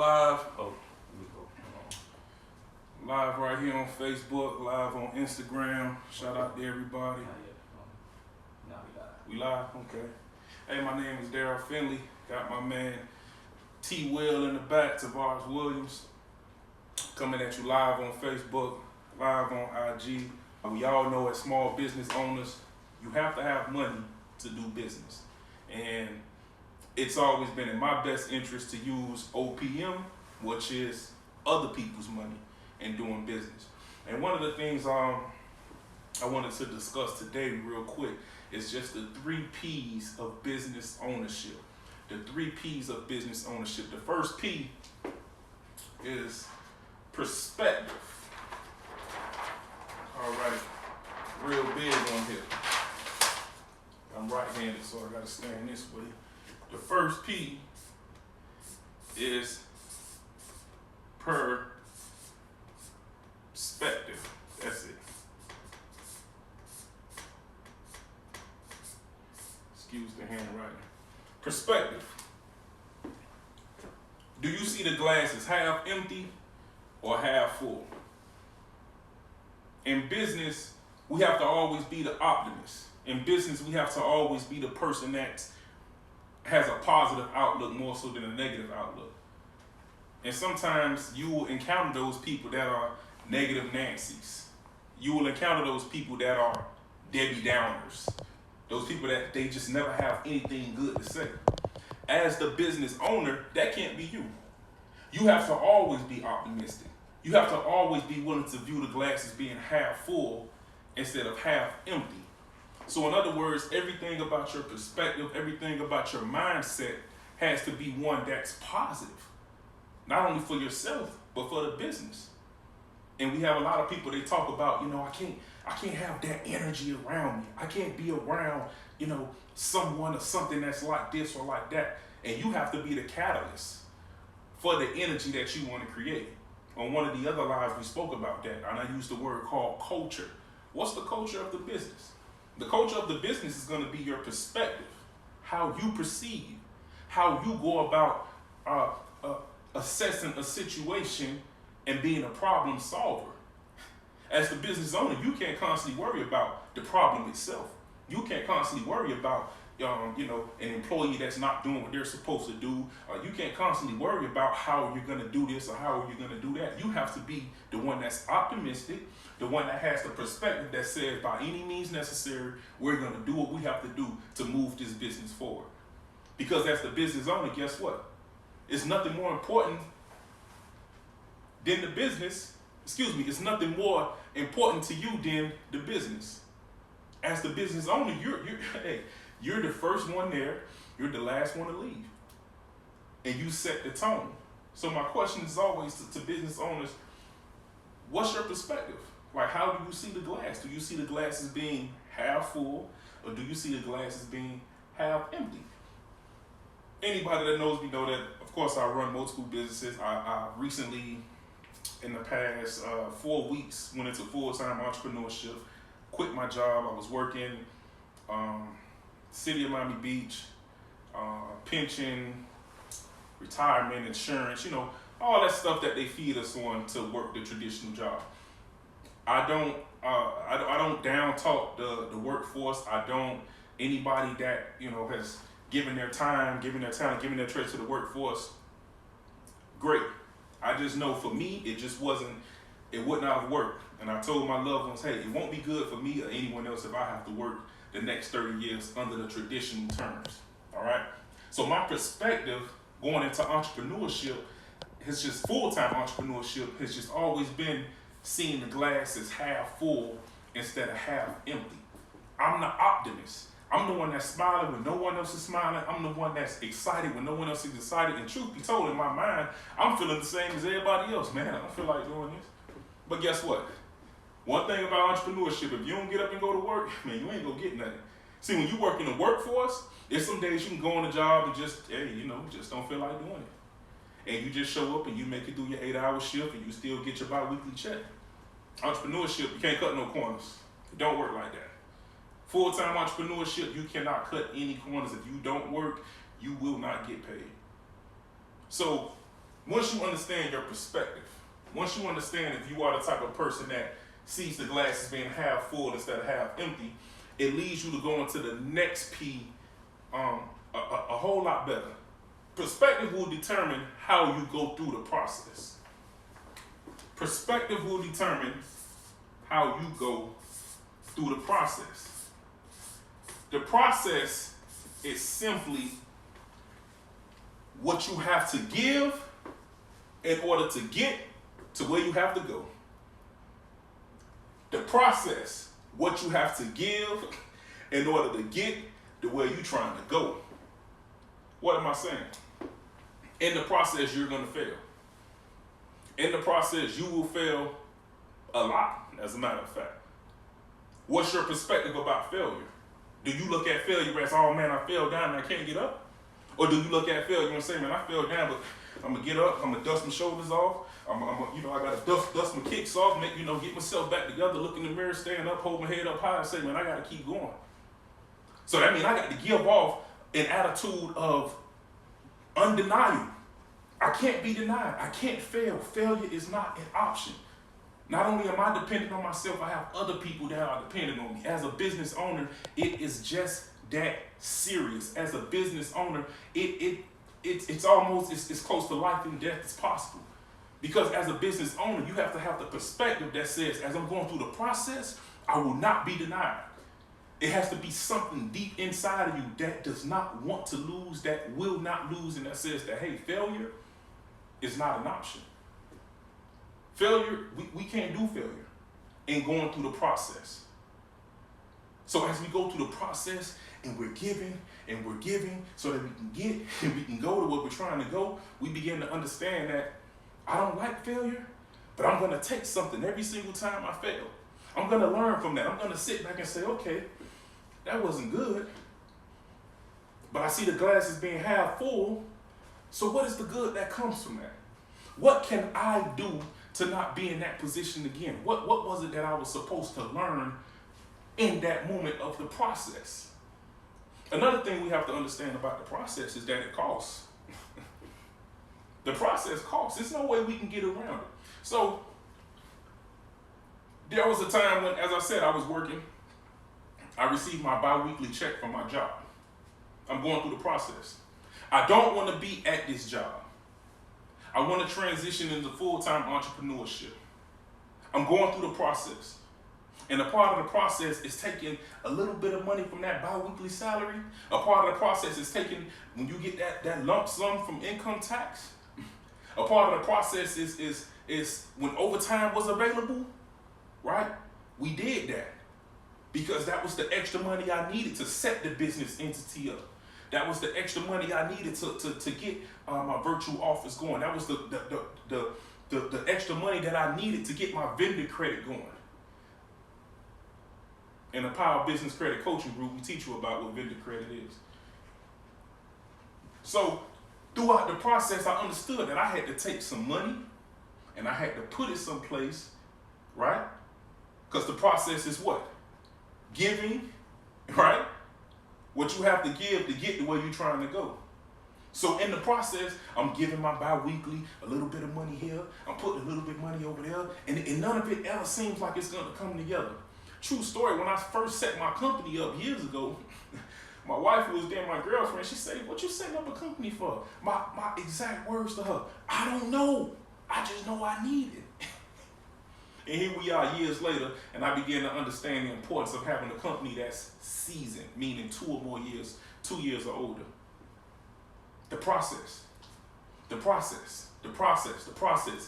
live. Oh, Live right here on Facebook, live on Instagram. Shout out to everybody. now We live? Okay. Hey, my name is Darrell Finley. Got my man T. Will in the back, Tavaris Williams. Coming at you live on Facebook, live on IG. We all know as small business owners, you have to have money to do business. And it's always been in my best interest to use OPM, which is other people's money, in doing business. And one of the things I wanted to discuss today real quick is just the 3 P's of business ownership. The 3 P's of business ownership. The first P is perspective. All right, real big on here. I'm right-handed, so I gotta stand this way. The first P is perspective. That's it. Excuse the handwriting. Perspective. Do you see the glass as half empty or half full? In business, we have to always be the optimist. In business, we have to always be the person that has a positive outlook more so than a negative outlook. And sometimes you will encounter those people that are negative Nancy's. You will encounter those people that are Debbie Downers. Those people that they just never have anything good to say. As the business owner, that can't be you. You have to always be optimistic. You have to always be willing to view the glass as being half full instead of half empty. So in other words, everything about your perspective, everything about your mindset has to be one that's positive. Not only for yourself, but for the business. And we have a lot of people, they talk about, I can't have that energy around me. I can't be around, someone or something that's like this or like that. And you have to be the catalyst for the energy that you want to create. On one of the other lives, we spoke about that, and I used the word called culture. What's the culture of the business? The culture of the business is going to be your perspective, how you perceive, how you go about assessing a situation and being a problem solver. As the business owner, you can't constantly worry about the problem itself. You can't constantly worry about an employee that's not doing what they're supposed to do. You can't constantly worry about how you're going to do this or how you're going to do that. You have to be the one that's optimistic, the one that has the perspective that says by any means necessary, we're going to do what we have to do to move this business forward. Because as the business owner, guess what? It's nothing more important than the business. It's nothing more important to you than the business. As the business owner, you're the first one there, you're the last one to leave. And you set the tone. So my question is always to business owners, what's your perspective? Like, how do you see the glass? Do you see the glass as being half full, or do you see the glass as being half empty? Anybody that knows me know that, of course, I run multiple businesses. I recently, in the past 4 weeks, went into full-time entrepreneurship, quit my job. I was working City of Miami Beach, pension, retirement, insurance, all that stuff that they feed us on to work the traditional job. I don't down talk the workforce. Anybody that has given their time, given their talent, given their trade to the workforce, great. I just know for me, it would not have worked. And I told my loved ones, hey, it won't be good for me or anyone else if I have to work the next 30 years under the traditional terms, all right? So my perspective going into entrepreneurship, full-time entrepreneurship has just always been seeing the glass as half full instead of half empty. I'm the optimist. I'm the one that's smiling when no one else is smiling. I'm the one that's excited when no one else is excited. And truth be told, in my mind, I'm feeling the same as everybody else. Man, I don't feel like doing this. But guess what? One thing about entrepreneurship, if you don't get up and go to work, man, you ain't gonna get nothing. See, when you work in the workforce, there's some days you can go on the job and just don't feel like doing it. And you just show up and you make it through your 8-hour shift and you still get your bi-weekly check. Entrepreneurship, you can't cut no corners. It don't work like that. Full-time entrepreneurship, you cannot cut any corners. If you don't work, you will not get paid. So Once you understand your perspective, once you understand if you are the type of person that sees the glass as being half full instead of half empty, it leads you to go into the next P a whole lot better. Perspective will determine how you go through the process. Perspective will determine how you go through the process. The process is simply what you have to give in order to get to where you have to go. The process, what you have to give in order to get to where you're trying to go. What am I saying? In the process, you're going to fail. In the process, you will fail a lot, as a matter of fact. What's your perspective about failure? Do you look at failure as, oh man, I fell down and I can't get up? Or do you look at failure and say, man, I fell down, but I'm gonna get up, I'm gonna dust my shoulders off, I gotta dust my kicks off, get myself back together, look in the mirror, stand up, hold my head up high and say, man, I gotta keep going. So that means I got to give off an attitude of undeniable. I can't be denied. I can't fail. Failure is not an option. Not only am I dependent on myself, I have other people that are dependent on me. As a business owner, it is just that serious. As a business owner, it's almost as close to life and death as possible. Because as a business owner, you have to have the perspective that says, as I'm going through the process, I will not be denied. It has to be something deep inside of you that does not want to lose, that will not lose, and that says that, hey, failure is not an option. Failure, we can't do failure in going through the process. So as we go through the process and we're giving so that we can get and we can go to where we're trying to go, we begin to understand that I don't like failure, but I'm going to take something every single time I fail. I'm going to learn from that. I'm going to sit back and say, okay, that wasn't good, but I see the glass as being half full. So what is the good that comes from that? What can I do to not be in that position again? What was it that I was supposed to learn in that moment of the process? Another thing we have to understand about the process is that it costs. The process costs. There's no way we can get around it. So there was a time when, as I said, I was working. I received my bi-weekly check from my job. I'm going through the process. I don't want to be at this job. I want to transition into full-time entrepreneurship. I'm going through the process. And a part of the process is taking a little bit of money from that bi-weekly salary. A part of the process is taking, when you get that lump sum from income tax. A part of the process is when overtime was available, right? We did that because that was the extra money I needed to set the business entity up. That was the extra money I needed to get my virtual office going. That was the extra money that I needed to get my vendor credit going. In the Power Business Credit Coaching Group, we teach you about what vendor credit is. So throughout the process, I understood that I had to take some money and I had to put it someplace, right? Because the process is what? Giving, right? What you have to give to get to where you're trying to go. So in the process, I'm giving my bi-weekly a little bit of money here. I'm putting a little bit of money over there. And none of it ever seems like it's going to come together. True story, when I first set my company up years ago, my wife, who was then my girlfriend, she said, what you setting up a company for? My exact words to her, I don't know. I just know I need it. And here we are years later, and I began to understand the importance of having a company that's seasoned, meaning 2 or more years, 2 years or older. The process.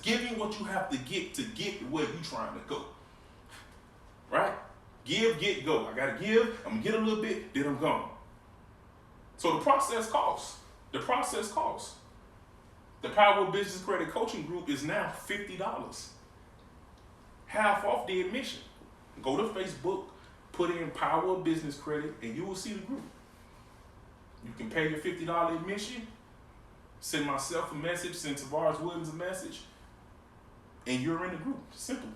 Giving what you have to get where you're trying to go. Right? Give, get, go. I got to give, I'm going to get a little bit, then I'm gone. So the process costs. The Power Business Credit Coaching Group is now $50. Half off the admission. Go to Facebook, put in Power Business Credit, and you will see the group. You can pay your $50 admission, send myself a message, send Tavaris a message, and you're in the group. Simple.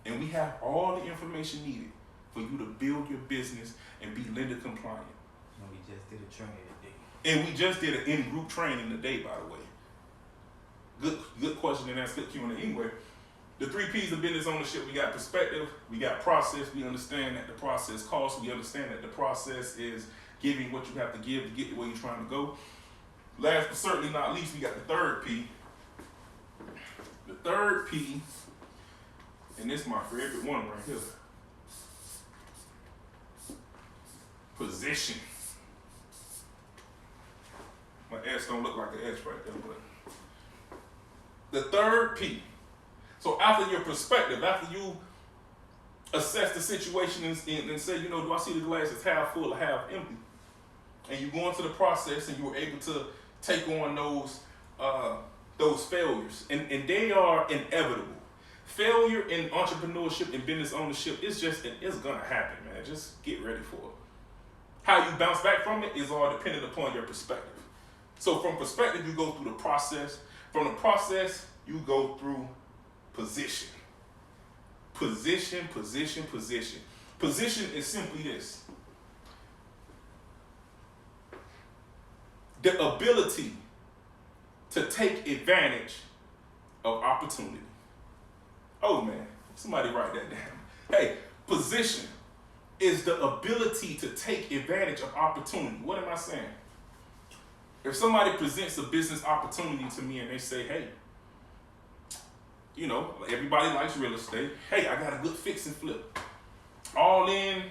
And we have all the information needed for you to build your business and be lender compliant. And we just did a training today. And we just did an in-group training today, by the way. Good question and answer, good Q&A. Anyway, the 3 P's of business ownership, we got perspective, we got process, we understand that the process costs, we understand that the process is giving what you have to give to get to where you're trying to go. Last but certainly not least, we got the 3rd P. The 3rd P, and this is my favorite one right here. Position. My S don't look like an S right there, but the 3rd P. So after your perspective, after you assess the situation and say, you know, do I see the glass as half full or half empty? And you go into the process and you were able to take on those failures, and they are inevitable. Failure in entrepreneurship and business ownership is it's gonna happen, man. Just get ready for it. How you bounce back from it is all dependent upon your perspective. So from perspective, you go through the process. From the process, you go through position. Position, position, position. Position is simply this: the ability to take advantage of opportunity. Oh man, somebody write that down. Hey, position is the ability to take advantage of opportunity. What am I saying? If somebody presents a business opportunity to me and they say, hey, you know, everybody likes real estate. Hey, I got a good fix and flip. All in,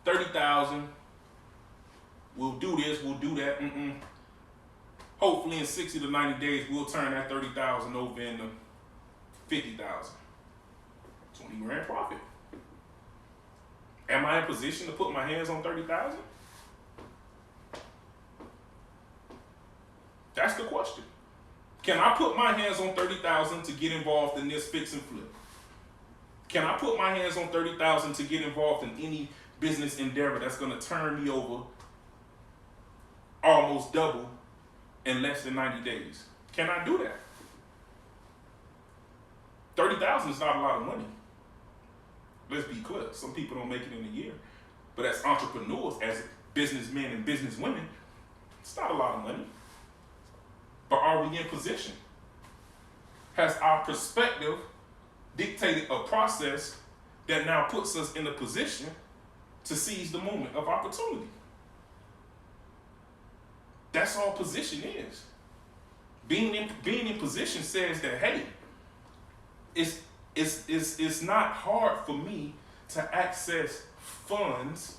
30,000. We'll do this, we'll do that. Hopefully in 60 to 90 days, we'll turn that 30,000 over into 50,000. 20 grand profit. Am I in position to put my hands on 30,000? That's the question. Can I put my hands on 30,000 to get involved in this fix and flip? Can I put my hands on 30,000 to get involved in any business endeavor that's going to turn me over almost double in less than 90 days? Can I do that? 30,000 is not a lot of money. Let's be clear. Some people don't make it in a year. But as entrepreneurs, as businessmen and businesswomen, it's not a lot of money. But are we in position? Has our perspective dictated a process that now puts us in a position to seize the moment of opportunity? That's all position is. Being in position says that, hey, it's not hard for me to access funds,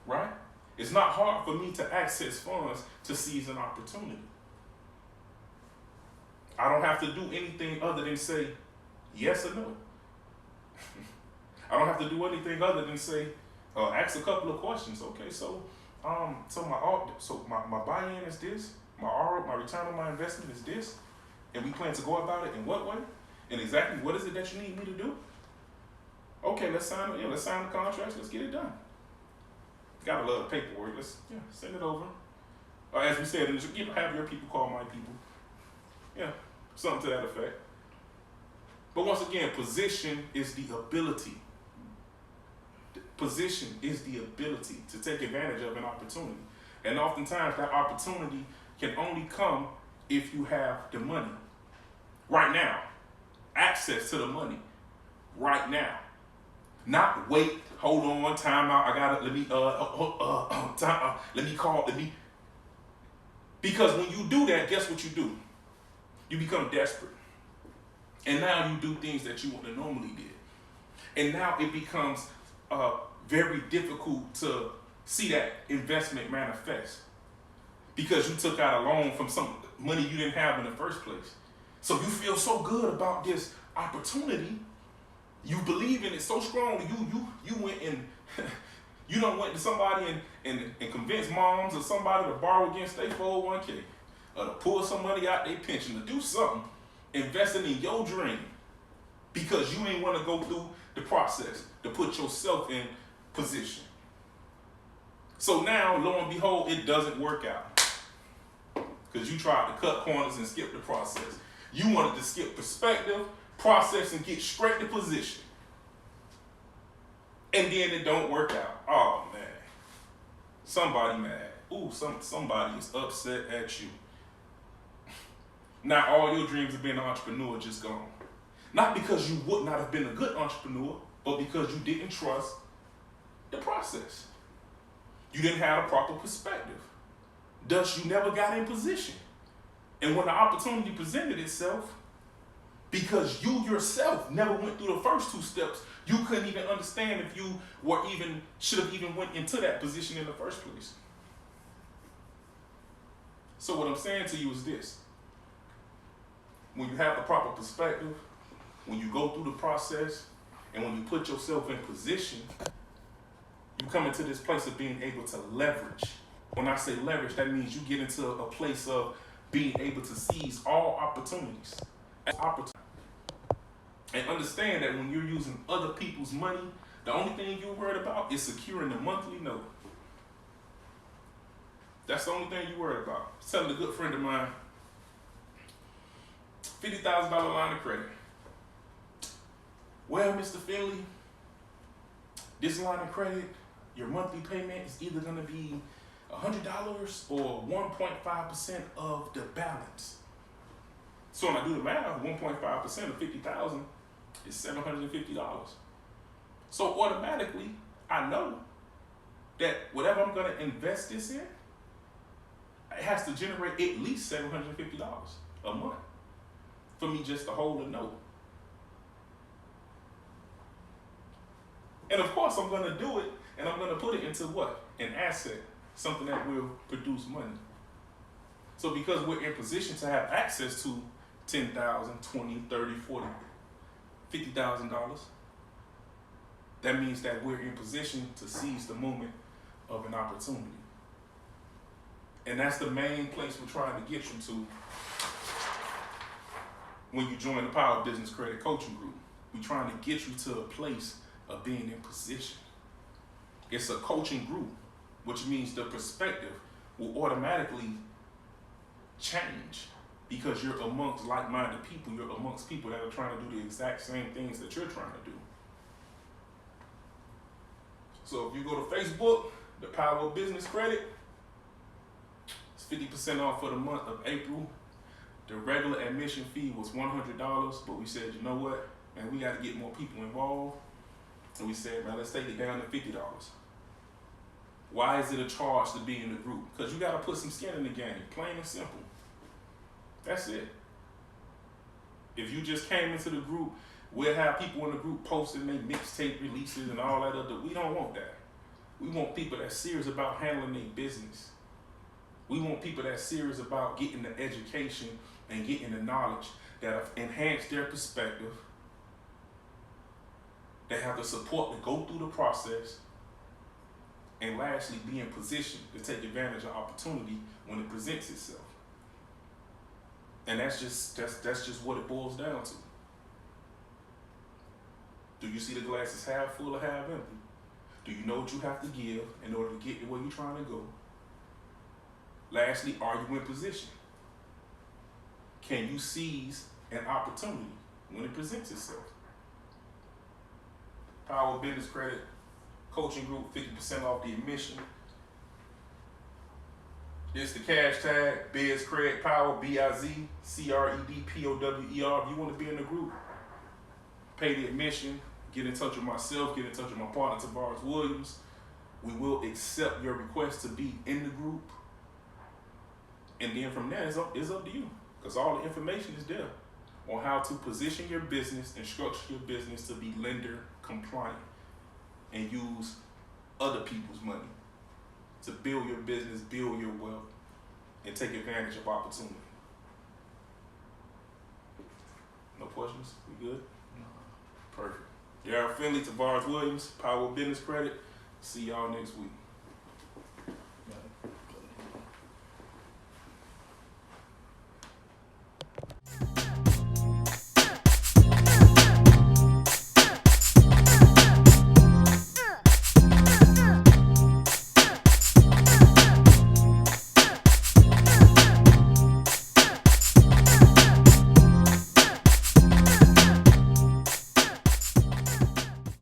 right? It's not hard for me to access funds to seize an opportunity. I don't have to do anything other than say yes or no. I don't have to do anything other than say, ask a couple of questions. Okay, so my buy-in is this, my return on my investment is this, and we plan to go about it in what way, and exactly what is it that you need me to do? Okay, let's sign the contracts. Let's get it done. Gotta love the paperwork. Let's send it over. Or as we said, have your people call my people. Yeah, something to that effect. But once again, position is the ability. Position is the ability to take advantage of an opportunity. And oftentimes that opportunity can only come if you have the money. Right now. Access to the money. Right now. Not wait, hold on, time out, because when you do that, guess what you do? You become desperate. And now you do things that you wouldn't have normally did. And now it becomes very difficult to see that investment manifest because you took out a loan from some money you didn't have in the first place. So you feel so good about this opportunity. You believe in it so strongly. You went and you done went to somebody and convinced moms or somebody to borrow against their 401k or to pull some money out their pension to do something, investing in your dream because you ain't want to go through the process to put yourself in position. So now, lo and behold, it doesn't work out because you tried to cut corners and skip the process. You wanted to skip perspective, process, and get straight to position. And then it don't work out. Oh, man. Somebody mad. Ooh, somebody is upset at you. Now all your dreams of being an entrepreneur just gone. Not because you would not have been a good entrepreneur, but because you didn't trust the process. You didn't have a proper perspective. Thus, you never got in position. And when the opportunity presented itself, because you yourself never went through the first two steps, you couldn't even understand if you should have even went into that position in the first place. So what I'm saying to you is this. When you have the proper perspective, when you go through the process, and when you put yourself in position, you come into this place of being able to leverage. When I say leverage, that means you get into a place of being able to seize all opportunities. And understand that when you're using other people's money, the only thing you're worried about is securing the monthly note. That's the only thing you're worried about. I was telling a good friend of mine, $50,000 line of credit. Well, Mr. Finley, this line of credit, your monthly payment is either going to be $100 or 1.5% of the balance. So when I do the math, 1.5% of $50,000 is $750. So automatically, I know that whatever I'm going to invest this in, it has to generate at least $750 a month for me just to hold a note. And of course, I'm going to do it, and I'm going to put it into what? An asset, something that will produce money. So because we're in position to have access to $10,000, $20,000, $30,000, $40,000, $50,000, that means that we're in position to seize the moment of an opportunity. And that's the main place we're trying to get you to when you join the Power Business Credit Coaching Group. We're trying to get you to a place of being in position. It's a coaching group, which means the perspective will automatically change because you're amongst like-minded people. You're amongst people that are trying to do the exact same things that you're trying to do. So if you go to Facebook, the Power of Business Credit, it's 50% off for the month of April. The regular admission fee was $100, but we said, you know what, man, we got to get more people involved. And we said, man, let's take it down to $50. Why is it a charge to be in the group? Because you got to put some skin in the game, plain and simple. That's it. If you just came into the group, we'll have people in the group posting their mixtape releases and all that other. We don't want that. We want people that's serious about handling their business. We want people that's serious about getting the education and getting the knowledge that enhance their perspective. They have the support to go through the process, and lastly, be in position to take advantage of opportunity when it presents itself. And that's just what it boils down to. Do you see the glasses half full or half empty? Do you know what you have to give in order to get to where you're trying to go? Lastly, are you in position? Can you seize an opportunity when it presents itself? Power Business Credit Coaching Group, 50% off the admission. It's the cash tag, BizCred Power, BIZCREDPOWER. If you want to be in the group, pay the admission, get in touch with myself, get in touch with my partner, Tavaris Williams. We will accept your request to be in the group. And then from there, it's up to you, because all the information is there on how to position your business and structure your business to be lender compliant and use other people's money to build your business, build your wealth, and take advantage of opportunity. No questions? We good? No. Perfect. Darrell Finley, Tavaris Williams, Power Business Credit. See y'all next week.